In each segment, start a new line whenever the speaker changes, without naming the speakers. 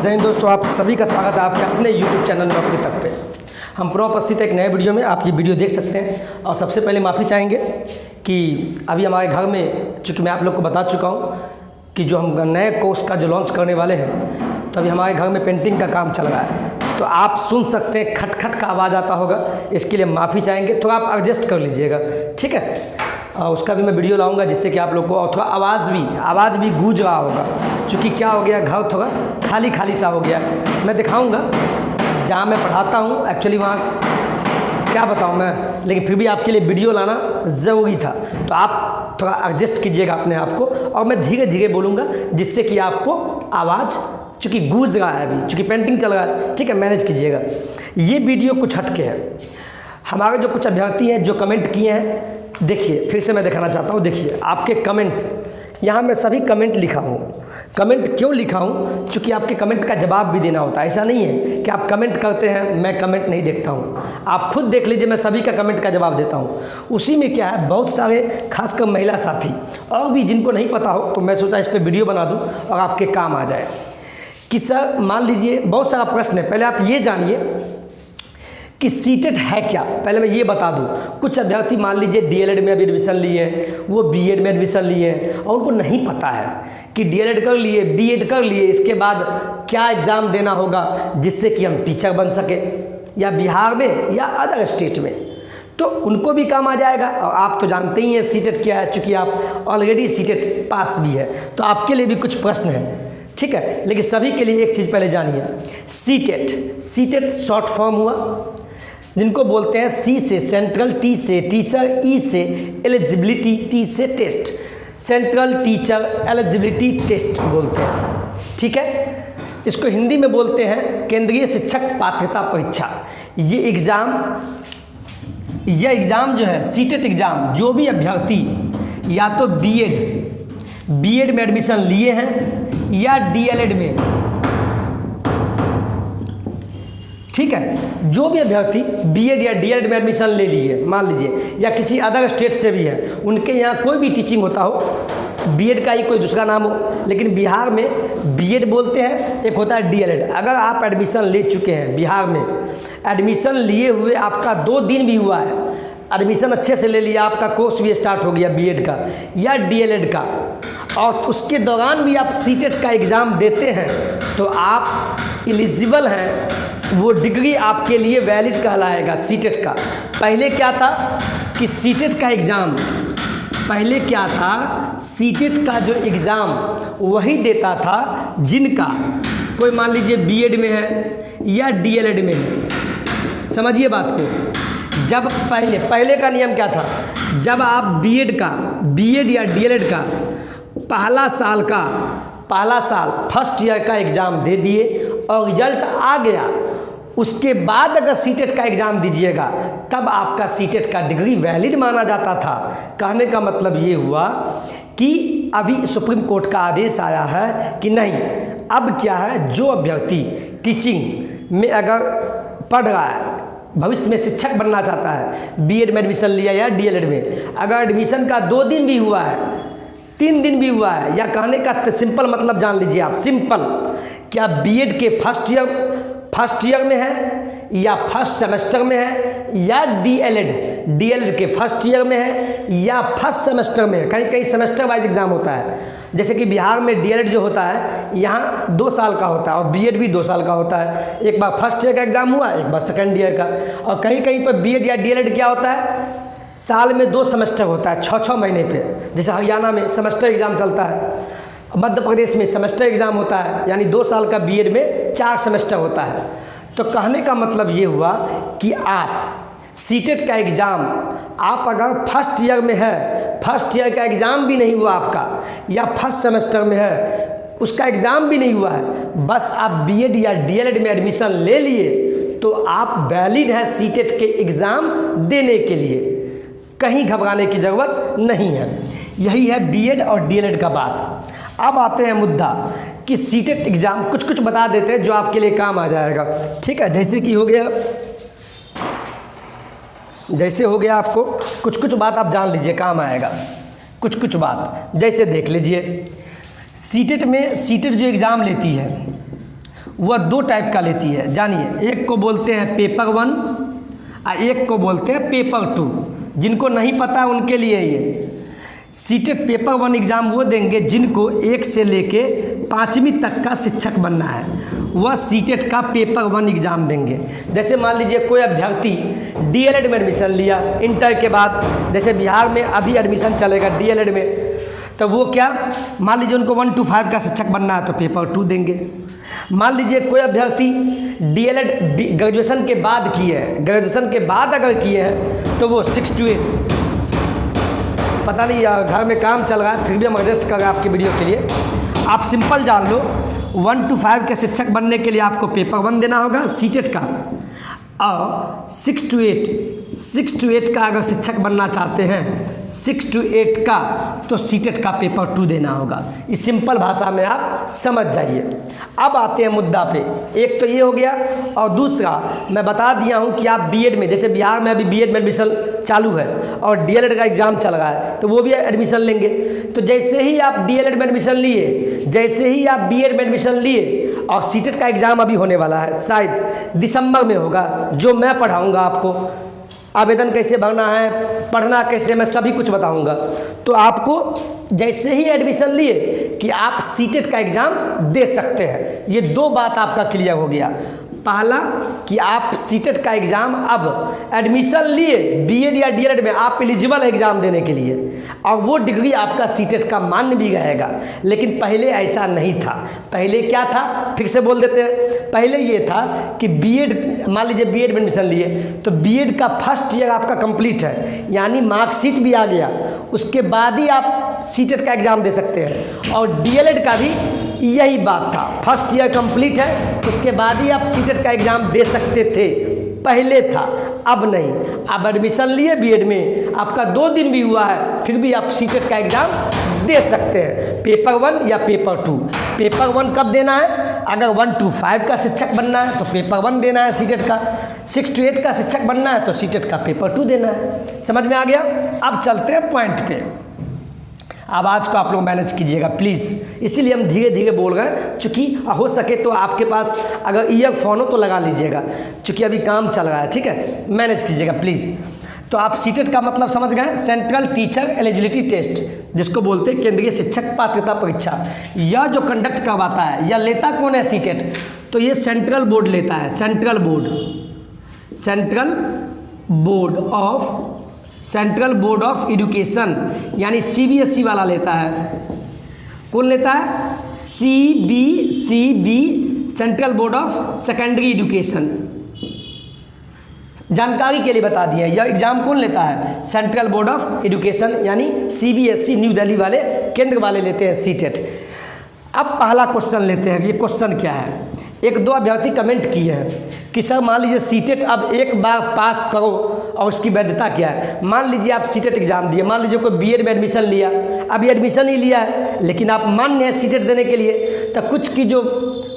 जय हिंद दोस्तों, आप सभी का स्वागत है आपके अपने YouTube चैनल नौकरी तक पे। हम पुनः उपस्थित एक नए वीडियो में, आप ये वीडियो देख सकते हैं। और सबसे पहले माफ़ी चाहेंगे कि अभी हमारे घर में, चूँकि मैं आप लोग को बता चुका हूँ कि जो हम नए कोर्स का जो लॉन्च करने वाले हैं, तो अभी हमारे घर में पेंटिंग का काम चल रहा है, तो आप सुन सकते हैं खटखट का आवाज़ आता होगा, इसके लिए माफ़ी चाहेंगे। थोड़ा आप एडजस्ट कर लीजिएगा, ठीक है। उसका भी मैं वीडियो लाऊंगा जिससे कि आप लोग को और थोड़ा आवाज़ भी गूंज रहा होगा, क्योंकि क्या हो गया, घर थोड़ा खाली खाली सा हो गया। मैं दिखाऊंगा जहाँ मैं पढ़ाता हूँ, एक्चुअली वहाँ क्या बताऊँ मैं, लेकिन फिर भी आपके लिए वीडियो लाना ज़रूरी था, तो आप थोड़ा एडजस्ट कीजिएगा अपने आप को। और मैं धीरे धीरे बोलूँगा जिससे कि आपको आवाज़, चूँकि गूंज रहा है अभी, चूँकि पेंटिंग चल रहा है, ठीक है, मैनेज कीजिएगा। ये वीडियो कुछ हटके है। हमारे जो कुछ अभ्यर्थी हैं जो कमेंट किए हैं, देखिए फिर से मैं दिखाना चाहता हूँ। देखिए आपके कमेंट, यहाँ मैं सभी कमेंट लिखा हूँ। कमेंट क्यों लिखा हूँ? क्योंकि आपके कमेंट का जवाब भी देना होता है। ऐसा नहीं है कि आप कमेंट करते हैं मैं कमेंट नहीं देखता हूँ। आप खुद देख लीजिए, मैं सभी का कमेंट का जवाब देता हूँ। उसी में क्या है, बहुत सारे खासकर महिला साथी और भी जिनको नहीं पता हो, तो मैं सोचा इस पर वीडियो बना दूँ और आपके काम आ जाए। कि सर मान लीजिए बहुत सारा प्रश्न है, पहले आप ये जानिए कि सीटेट है क्या। पहले मैं ये बता दूं, कुछ अभ्यर्थी मान लीजिए डीएलएड में अभी एडमिशन लिए हैं, वो बीएड में एडमिशन लिए हैं और उनको नहीं पता है कि डीएलएड कर लिए, बीएड कर लिए, इसके बाद क्या एग्ज़ाम देना होगा जिससे कि हम टीचर बन सके, या बिहार में या अदर स्टेट में, तो उनको भी काम आ जाएगा। और आप तो जानते ही हैं सीटेट क्या है, चूँकि आप ऑलरेडी सीटेट पास भी है, तो आपके लिए भी कुछ प्रश्न हैं, ठीक है। लेकिन सभी के लिए एक चीज़ पहले जानिए, सीटेट शॉर्ट फॉर्म हुआ, जिनको बोलते हैं सी से सेंट्रल, टी से टीचर, ई से एलिजिबिलिटी, टी से test, central teacher eligibility test बोलते हैं, ठीक है। इसको हिंदी में बोलते हैं केंद्रीय शिक्षक पात्रता परीक्षा। ये एग्ज़ाम जो है सीटेट एग्ज़ाम, जो भी अभ्यर्थी या तो बीएड में एडमिशन लिए हैं या डीएलएड में, ठीक है, जो भी अभ्यर्थी बीएड या डीएलएड में एडमिशन ले लिए मान लीजिए, या किसी अदर स्टेट से भी है, उनके यहाँ कोई भी टीचिंग होता हो, बीएड का ही कोई दूसरा नाम हो, लेकिन बिहार में बीएड बोलते हैं, एक होता है डीएलएड। अगर आप एडमिशन ले चुके हैं बिहार में, एडमिशन लिए हुए आपका 2 दिन भी हुआ है, एडमिशन अच्छे से ले लिया, आपका कोर्स भी स्टार्ट हो गया बीएड का या डीएलएड का, और उसके दौरान भी आप सीटेट का एग्ज़ाम देते हैं, तो आप एलिजिबल हैं, वो डिग्री आपके लिए वैलिड कहलाएगा सीटेट का। पहले क्या था कि सीटेट का एग्ज़ाम, पहले क्या था, सीटेट का जो एग्ज़ाम वही देता था जिनका कोई मान लीजिए बीएड में है या डीएलएड में है। समझिए बात को, जब पहले का नियम क्या था, जब आप बीएड या डीएलएड का पहला साल फर्स्ट ईयर का एग्ज़ाम दे दिए और रिजल्ट आ गया, उसके बाद अगर सीटेट का एग्ज़ाम दीजिएगा, तब आपका सीटेट का डिग्री वैलिड माना जाता था। कहने का मतलब ये हुआ कि अभी सुप्रीम कोर्ट का आदेश आया है कि नहीं, अब क्या है, जो अभ्यर्थी टीचिंग में अगर पढ़ रहा है, भविष्य में शिक्षक बनना चाहता है, बीएड में एडमिशन लिया या डीएलएड में, अगर एडमिशन का 2 दिन भी हुआ है, 3 दिन भी हुआ है, या कहने का सिंपल मतलब जान लीजिए आप, सिंपल, क्या बीएड के फर्स्ट ईयर में है या फर्स्ट सेमेस्टर में है, या डीएलएड के फर्स्ट ईयर में है या फर्स्ट सेमेस्टर में है, कहीं कहीं सेमेस्टर वाइज एग्ज़ाम होता है। जैसे कि बिहार में डीएलएड जो होता है यहाँ 2 साल का होता है, और बीएड भी 2 साल का होता है। एक बार फर्स्ट ईयर का एग्ज़ाम हुआ, एक बार सेकेंड ईयर का। और कहीं कहीं पर बीएड या डीएलएड क्या होता है, साल में 2 सेमेस्टर होता है, 6-6 महीने पे। जैसे हरियाणा में सेमेस्टर एग्ज़ाम चलता है, मध्य प्रदेश में सेमेस्टर एग्ज़ाम होता है, यानी 2 साल का बीएड में 4 सेमेस्टर होता है। तो कहने का मतलब ये हुआ कि आप सीटेट का एग्ज़ाम, आप अगर फर्स्ट ईयर में है, फर्स्ट ईयर का एग्ज़ाम भी नहीं हुआ आपका, या फर्स्ट सेमेस्टर में है, उसका एग्ज़ाम भी नहीं हुआ है, बस आप बीएड या डीएलएड में एडमिशन ले लिए, तो आप वैलिड है सीटेट के एग्ज़ाम देने के लिए। कहीं घबराने की ज़रूरत नहीं है। यही है बीएड और डीएलएड का बात। अब आते हैं मुद्दा कि सीटेट एग्ज़ाम कुछ बता देते हैं जो आपके लिए काम आ जाएगा, ठीक है। जैसे कि हो गया आपको कुछ बात आप जान लीजिए, काम आएगा कुछ बात। जैसे देख लीजिए, सीटेट जो एग्ज़ाम लेती है वह 2 टाइप का लेती है, जानिए। एक को बोलते हैं पेपर 1 और एक को बोलते हैं पेपर 2। जिनको नहीं पता उनके लिए ये सीटेट पेपर 1 एग्ज़ाम वो देंगे जिनको 1 से लेके 5वीं तक का शिक्षक बनना है, वह सीटेट का पेपर 1 एग्ज़ाम देंगे। जैसे मान लीजिए कोई अभ्यर्थी डीएलएड में एडमिशन लिया इंटर के बाद, जैसे बिहार में अभी एडमिशन चलेगा डीएलएड में, तो वो क्या, मान लीजिए उनको 1 to 5 का शिक्षक बनना है तो पेपर 2 देंगे। मान लीजिए कोई अभ्यर्थी डीएलएड ग्रेजुएशन के बाद किए हैं, ग्रेजुएशन के बाद अगर किए हैं तो वो 6 to 8, पता नहीं यार घर में काम चल रहा है फिर भी हम एडजस्ट कर रहे हैं आपके वीडियो के लिए, आप सिंपल जान लो 1 to 5 के शिक्षक बनने के लिए आपको पेपर 1 देना होगा सीटेट का, और 6 to 8 का अगर शिक्षक बनना चाहते हैं 6 to 8 का तो सीटेट का पेपर 2 देना होगा। इस सिंपल भाषा में आप समझ जाइए। अब आते हैं मुद्दा पे, एक तो ये हो गया, और दूसरा मैं बता दिया हूँ कि आप बीएड में, जैसे बिहार में अभी बीएड में एडमिशन चालू है और डीएलएड का एग्ज़ाम चल रहा है तो वो भी एडमिशन लेंगे। तो जैसे ही आप डीएलएड में एडमिशन लिए, जैसे ही आप बीएड में एडमिशन लिए, और सीटेट का एग्ज़ाम अभी होने वाला है, शायद दिसंबर में होगा, जो मैं पढ़ाऊँगा आपको, आवेदन कैसे भरना है, पढ़ना कैसे, मैं सभी कुछ बताऊंगा। तो आपको जैसे ही एडमिशन लिए कि आप सीटेट का एग्ज़ाम दे सकते हैं। ये 2 बात आपका क्लियर हो गया। पहला कि आप सीटेट का एग्ज़ाम अब एडमिशन लिए बीएड या डीएलएड में आप एलिजिबल एग्ज़ाम देने के लिए, और वो डिग्री आपका सीटेट का मान्य भी रहेगा। लेकिन पहले ऐसा नहीं था। पहले क्या था, फिर से बोल देते हैं। पहले ये था कि बीएड, मान लीजिए बीएड में एडमिशन लिए तो बीएड का फर्स्ट ईयर आपका कंप्लीट है, यानी मार्कशीट भी आ गया, उसके बाद ही आप सीटेट का एग्ज़ाम दे सकते हैं। और डीएलएड का भी यही बात था, फर्स्ट ईयर कंप्लीट है उसके बाद ही आप सीटेट का एग्ज़ाम दे सकते थे, पहले था, अब नहीं। अब एडमिशन लिए बीएड में, आपका 2 दिन भी हुआ है फिर भी आप सीटेट का एग्ज़ाम दे सकते हैं, पेपर 1 या पेपर 2। पेपर 1 कब देना है, अगर 1 to 5 का शिक्षक बनना है तो पेपर 1 देना है सीटेट का, 6 to 8 का शिक्षक बनना है तो सीटेट का पेपर 2 देना है। समझ में आ गया। अब चलते हैं पॉइंट पे। आवाज़ को आप लोग मैनेज कीजिएगा प्लीज़, इसीलिए हम धीरे धीरे बोल रहे हैं, चूँकि हो सके तो आपके पास अगर ईयरफोन हो तो लगा लीजिएगा, चूँकि अभी काम चल रहा है, ठीक है, मैनेज कीजिएगा प्लीज़। तो आप सीटेट का मतलब समझ गए, सेंट्रल टीचर एलिजिबिलिटी टेस्ट, जिसको बोलते हैं केंद्रीय शिक्षक पात्रता परीक्षा। यह जो कंडक्ट करवाता है, यह लेता कौन है सीटेट, तो ये सेंट्रल बोर्ड लेता है, सेंट्रल बोर्ड ऑफ एजुकेशन, यानी सीबीएसई वाला लेता है। कौन लेता है, CB, central board of secondary education. जानकारी के लिए बता दिया, यह एग्जाम कौन लेता है, सेंट्रल बोर्ड ऑफ एजुकेशन, यानी सीबीएसई न्यू दिल्ली वाले, केंद्र वाले लेते हैं सीटेट। अब पहला क्वेश्चन लेते हैं, ये क्वेश्चन क्या है। 1-2 अभ्यर्थी कमेंट किए हैं कि सर मान लीजिए सीटेट अब एक बार पास करो और उसकी वैधता क्या है। मान लीजिए आप सीटेट एग्जाम दिए, मान लीजिए कोई बीएड में एडमिशन लिया, अभी एडमिशन ही लिया है लेकिन आप मान्य है सीटेट देने के लिए, तो कुछ की जो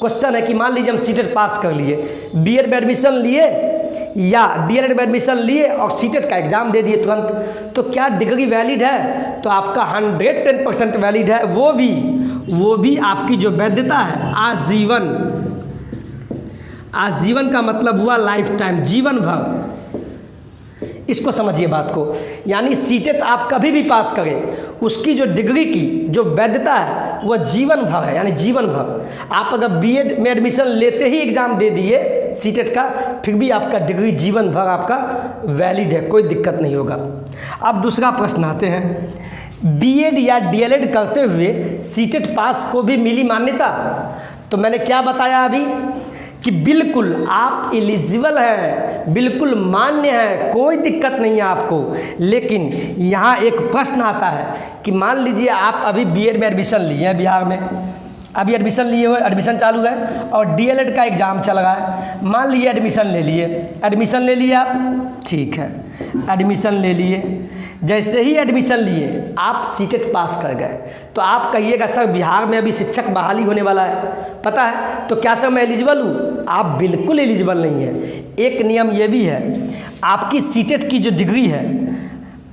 क्वेश्चन है कि मान लीजिए हम सीटेट पास कर लिए, बीएड में एडमिशन लिए या डीएलएड में एडमिशन लिए और सीटेट का एग्ज़ाम दे दिए तुरंत, तो क्या डिग्री वैलिड है, तो आपका 110% वैलिड है। वो भी आपकी जो वैधता है आजीवन का मतलब हुआ लाइफ टाइम, जीवन भर। इसको समझिए बात को, यानी सीटेट आप कभी भी पास करें, उसकी जो डिग्री की जो वैधता है वह जीवन भर है, यानी जीवन भर। आप अगर बीएड में एडमिशन लेते ही एग्ज़ाम दे दिए सीटेट का, फिर भी आपका डिग्री जीवन भर आपका वैलिड है, कोई दिक्कत नहीं होगा। अब दूसरा प्रश्न आते हैं, बीएड या डीएलएड करते हुए सीटेट पास को भी मिली मान्यता। तो मैंने क्या बताया अभी कि बिल्कुल आप एलिजिबल हैं, बिल्कुल मान्य है, कोई दिक्कत नहीं है आपको। लेकिन यहाँ एक प्रश्न आता है कि मान लीजिए आप अभी बीएड में एडमिशन लिए हैं, बिहार में अभी एडमिशन लिए हुए, एडमिशन चालू है और डीएलएड का एग्ज़ाम चल रहा है। मान लीजिए एडमिशन ले लिए आप, ठीक है, एडमिशन ले लिए। जैसे ही एडमिशन लिए आप सीटेट पास कर गए, तो आप कहिएगा सर बिहार में अभी शिक्षक बहाली होने वाला है, पता है, तो क्या सर मैं एलिजिबल हूँ? आप बिल्कुल एलिजिबल नहीं है। एक नियम ये भी है, आपकी सीटेट की जो डिग्री है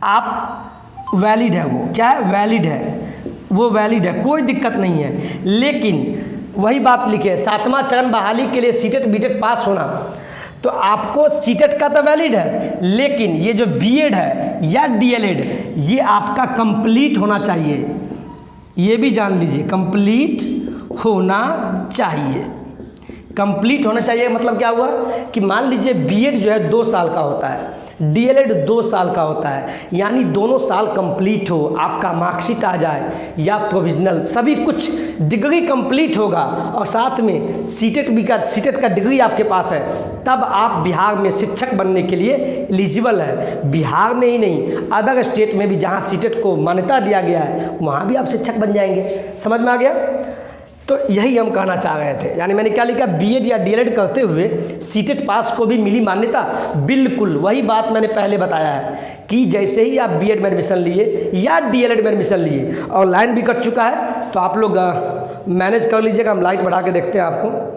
आप वैलिड है, वो क्या है, वैलिड है, वो वैलिड है, कोई दिक्कत नहीं है। लेकिन वही बात लिखे है, 7वां चरण बहाली के लिए सीटेट बीटेट पास होना। तो आपको सीटेट का तो वैलिड है, लेकिन ये जो बीएड है या डीएलएड ये आपका कंप्लीट होना चाहिए। ये भी जान लीजिए, कंप्लीट होना चाहिए। कंप्लीट होना चाहिए मतलब क्या हुआ कि मान लीजिए बीएड जो है 2 साल का होता है, डीएलएड 2 साल का होता है, यानी दोनों साल कंप्लीट हो, आपका मार्कशीट आ जाए या प्रोविजनल, सभी कुछ डिग्री कंप्लीट होगा और साथ में सीटेट का डिग्री आपके पास है, तब आप बिहार में शिक्षक बनने के लिए एलिजिबल है। बिहार में ही नहीं, अदर स्टेट में भी जहाँ सीटेट को मान्यता दिया गया है वहाँ भी आप शिक्षक बन जाएंगे। समझ में आ गया? तो यही हम कहना चाह रहे थे। यानी मैंने क्या लिखा, बीएड या डीएलएड करते हुए सीटेट पास को भी मिली मान्यता। बिल्कुल वही बात मैंने पहले बताया है कि जैसे ही आप बीएड में एडमिशन लिए या डीएलएड में एडमिशन लिए और लाइन भी कट चुका है तो आप लोग मैनेज कर लीजिएगा। हम लाइट बढ़ा के देखते हैं आपको।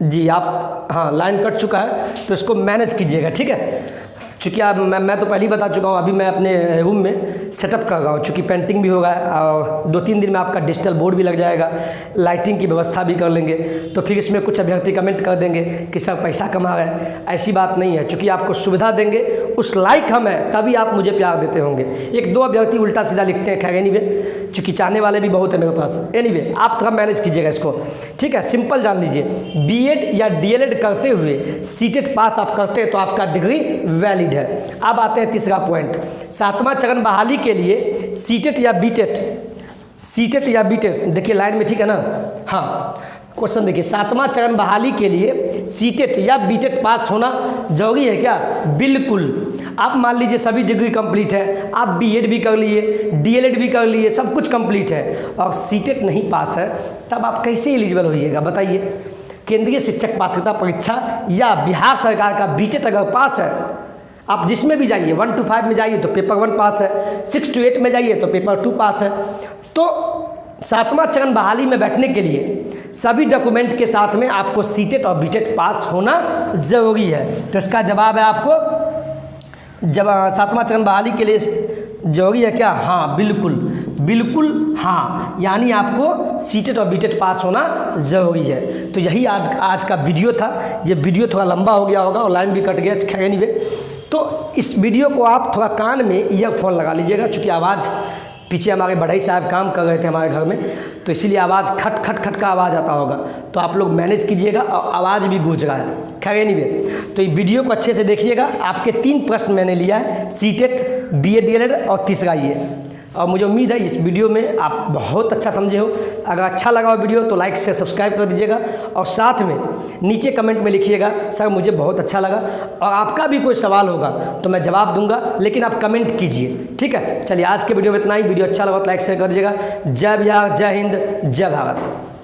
जी आप, हाँ लाइन कट चुका है तो इसको मैनेज कीजिएगा, ठीक है। चूँकि आप मैं तो पहले ही बता चुका हूँ, अभी मैं अपने रूम में सेटअप कर रहा हूँ, चूँकि पेंटिंग भी होगा और 2-3 दिन में आपका डिजिटल बोर्ड भी लग जाएगा, लाइटिंग की व्यवस्था भी कर लेंगे। तो फिर इसमें कुछ अभ्यर्थी कमेंट कर देंगे कि सर पैसा कमा रहे हैं, ऐसी बात नहीं है। चूँकि आपको सुविधा देंगे, उस लायक हम हैं, तभी आप मुझे प्यार देते होंगे। 1-2 अभ्यर्थी उल्टा सीधा लिखते हैं, खैर एनीवे, चूँकि चाहने वाले भी बहुत है मेरे पास। एनीवे आप थोड़ा मैनेज कीजिएगा इसको, ठीक है। सिंपल जान लीजिए, बीएड या डीएलएड करते हुए सीटेट पास आप करते हैं तो आपका डिग्री वैलिड है। अब आते हैं तीसरा पॉइंट, 7वां चरण बहाली के लिए सीटेट या बीटेट, देखिए लाइन में, ठीक है ना। हाँ क्वेश्चन देखिए, 7वां चरण बहाली के लिए सीटेट या बीटेट पास होना जरूरी है क्या? बिल्कुल। आप मान लीजिए सभी डिग्री कंप्लीट है, आप बीएड भी कर लिए, डीएलएड भी कर लिए, सब कुछ कंप्लीट है और सीटेट नहीं पास है, तब आप कैसे एलिजिबल होइएगा बताइए? केंद्रीय शिक्षक पात्रता परीक्षा या बिहार सरकार का बीटेट अगर पास है, आप जिसमें भी जाइए, 1 to 5 में जाइए तो पेपर 1 पास है, 6 to 8 में जाइए तो पेपर 2 पास है। तो 7वां चरण बहाली में बैठने के लिए सभी डॉक्यूमेंट के साथ में आपको सीटेट और बीटेट पास होना ज़रूरी है। तो इसका जवाब है आपको, जब 7वां चरण बहाली के लिए जरूरी है क्या? हाँ बिल्कुल हाँ, यानी आपको सीटेट और बीटेट पास होना ज़रूरी है। तो यही आज का वीडियो था। ये वीडियो थोड़ा लंबा हो गया होगा और लाइन भी कट गया, खैर एनीवे। तो इस वीडियो को आप थोड़ा कान में ईयरफोन लगा लीजिएगा, चूँकि आवाज़ पीछे हमारे बढ़ई साहब काम कर रहे थे हमारे घर में, तो इसीलिए आवाज़ खट खट खट का आवाज़ आता होगा, तो आप लोग मैनेज कीजिएगा। और आवाज़ भी गूंज रहा है, खैर एनीवे। तो ये वीडियो को अच्छे से देखिएगा। आपके 3 प्रश्न मैंने लिया है, सीटेट, बीएड डीएलएड और तीसरा ये। और मुझे उम्मीद है इस वीडियो में आप बहुत अच्छा समझे हो। अगर अच्छा लगा हो वीडियो तो लाइक से सब्सक्राइब कर दीजिएगा और साथ में नीचे कमेंट में लिखिएगा सर मुझे बहुत अच्छा लगा। और आपका भी कोई सवाल होगा तो मैं जवाब दूंगा, लेकिन आप कमेंट कीजिए, ठीक है। चलिए आज के वीडियो में इतना ही। वीडियो अच्छा लगा तो लाइक शेयर कर दीजिएगा। जय बिहार, जय हिंद, जय भारत।